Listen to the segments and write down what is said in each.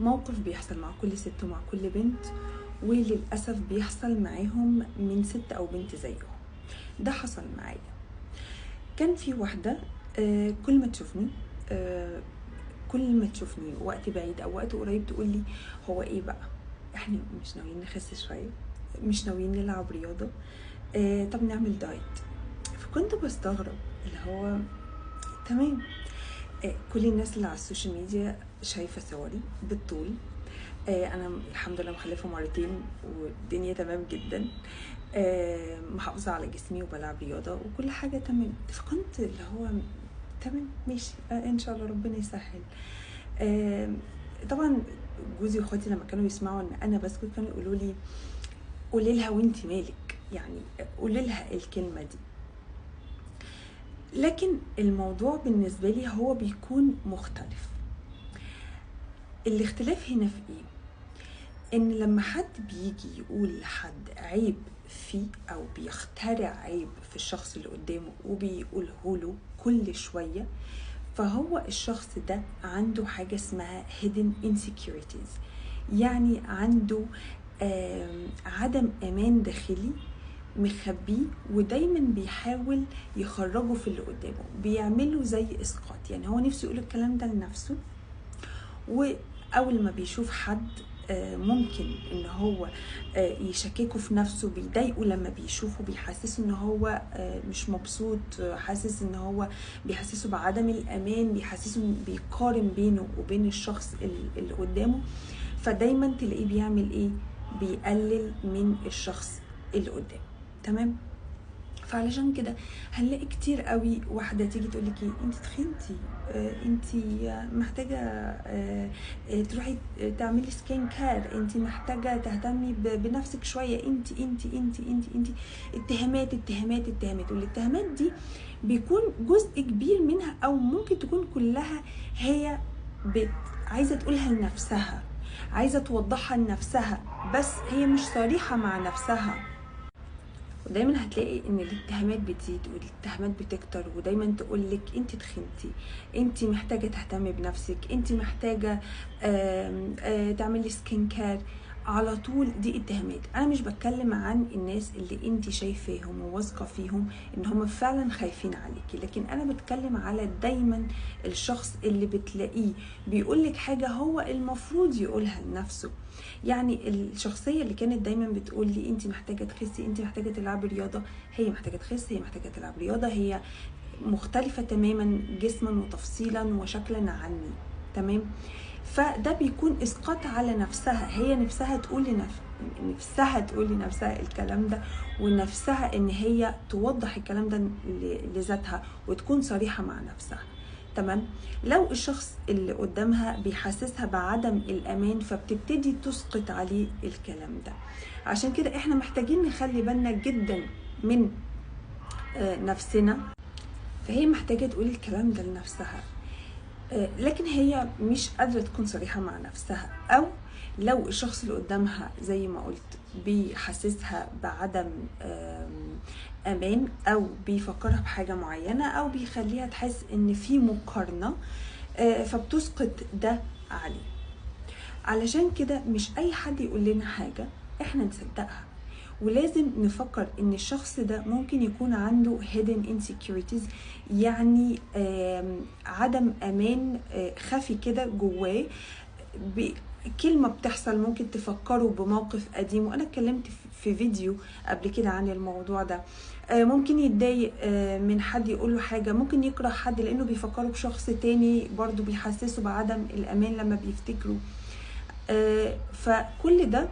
موقف بيحصل مع كل ست ومع كل بنت، وللأسف بيحصل معاهم من ست أو بنت زيهم. ده حصل معايا. كان في واحدة كل ما تشوفني وقت بعيد أو وقت قريب تقولي هو إيه بقى، إحنا مش ناويين نخس شوية، مش ناويين نلعب رياضة، طب نعمل دايت. فكنت بستغرب اللي هو تمام، كل الناس اللي على السوشيال ميديا شايفة صوري بالطول، انا الحمد لله مخلفه مرتين والدنيا تمام جدا، محافظه على جسمي وبلعب رياضه وكل حاجه تمام. فكنت اللي هو تمام ماشي، ان شاء الله ربنا يسهل. طبعا جوزي واخواتي لما كانوا يسمعوا ان انا بسكت كانوا يقولوا لي قولي لها وانتي مالك، يعني قولي لها الكلمه دي. لكن الموضوع بالنسبه لي هو بيكون مختلف. الاختلاف هنا في ايه؟ ان لما حد بيجي يقول لحد عيب فيه او بيخترع عيب في الشخص اللي قدامه وبيقوله له كل شوية، فهو الشخص ده عنده حاجة اسمها hidden insecurities، يعني عنده عدم امان داخلي مخبيه، ودايما بيحاول يخرجه في اللي قدامه، بيعمله زي اسقاط. يعني هو نفسه يقول الكلام ده لنفسه، واول ما بيشوف حد ممكن ان هو يشككه في نفسه، بيضايقه لما بيشوفه، بيحسسه ان هو مش مبسوط، حاسس ان هو بيحسسه بعدم الامان، بيحسسه إن بيقارن بينه وبين الشخص اللي قدامه. فدايما تلاقيه بيعمل ايه؟ بيقلل من الشخص اللي قدامه. تمام؟ فعلشان كده هنلاقي كتير قوي واحده تيجي تقول لك انت تخنتي، انت محتاجه تروحي تعملي سكين كير، انت محتاجه تهتمي بنفسك شويه، انت اتهامات اتهامات اتهامات. والاتهامات دي بيكون جزء كبير منها او ممكن تكون كلها هي عايزه تقولها لنفسها، عايزه توضحها لنفسها، بس هي مش صريحه مع نفسها. ودايما هتلاقي ان الاتهامات بتزيد والاتهامات بتكتر، ودايما تقولك انت تخنتي، انت محتاجه تهتمي بنفسك، انت محتاجه تعملي سكين كير. على طول دي اتهامات. انا مش بتكلم عن الناس اللي انت شايفاهم وواثقه فيهم ان هم فعلا خايفين عليكي، لكن انا بتكلم على دايما الشخص اللي بتلاقيه بيقولك حاجه هو المفروض يقولها لنفسه. يعني الشخصيه اللي كانت دايما بتقول لي انت محتاجه تخسي، انت محتاجه تلعبي رياضه، هي محتاجه تخس، هي محتاجه تلعب رياضه، هي مختلفه تماما جسما وتفصيلا وشكلا عني. تمام؟ فده بيكون اسقاط على نفسها، هي نفسها تقول لنفسها الكلام ده، ونفسها ان هي توضح الكلام ده لذاتها وتكون صريحه مع نفسها. تمام؟ لو الشخص اللي قدامها بيحسسها بعدم الامان، فبتبتدي تسقط عليه الكلام ده. عشان كده احنا محتاجين نخلي بالنا جدا من نفسنا. فهي محتاجه تقول الكلام ده لنفسها، لكن هي مش قادره تكون صريحه مع نفسها، او لو الشخص اللي قدامها زي ما قلت بيحسسها بعدم امان، او بيفكرها بحاجه معينه، او بيخليها تحس ان في مقارنه، فبتسقط ده عليه. علشان كده مش اي حد يقول لنا حاجه احنا نصدقها، ولازم نفكر ان الشخص ده ممكن يكون عنده hidden insecurities، يعني عدم امان خفي كده جواه. كلمة بتحصل ممكن تفكره بموقف قديم، وانا اتكلمت في فيديو قبل كده عن الموضوع ده. ممكن يتضايق من حد يقول له حاجة، ممكن يكره حد لانه بيفكره بشخص تاني برضو بيحسسه بعدم الامان لما بيفتكره. فكل ده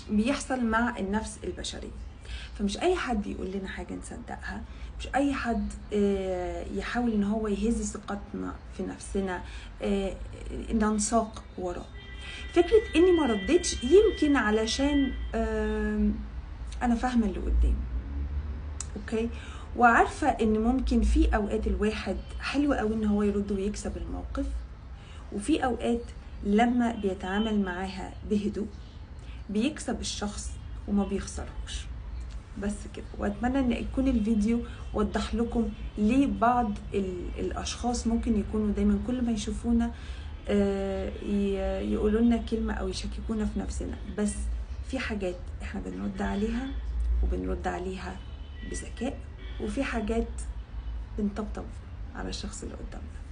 بيحصل مع النفس البشرية. فمش اي حد يقول لنا حاجة نصدقها، مش اي حد يحاول ان هو يهز ثقتنا في نفسنا ننساق وراه. فكرة اني ما ردتش يمكن علشان انا فاهمة اللي قدامي، اوكي، وعارفة ان ممكن في اوقات الواحد حلو قوي ان هو يرد ويكسب الموقف، وفي اوقات لما بيتعامل معاها بهدوء بيكسب الشخص وما بيخسرهوش. بس كده. واتمنى ان يكون الفيديو وضح لكم ليه بعض الاشخاص ممكن يكونوا دايما كل ما يشوفونا يقولوا لنا كلمة او يشككونا في نفسنا، بس في حاجات احنا بنرد عليها وبنرد عليها بذكاء، وفي حاجات بنطبطب على الشخص اللي قدامنا.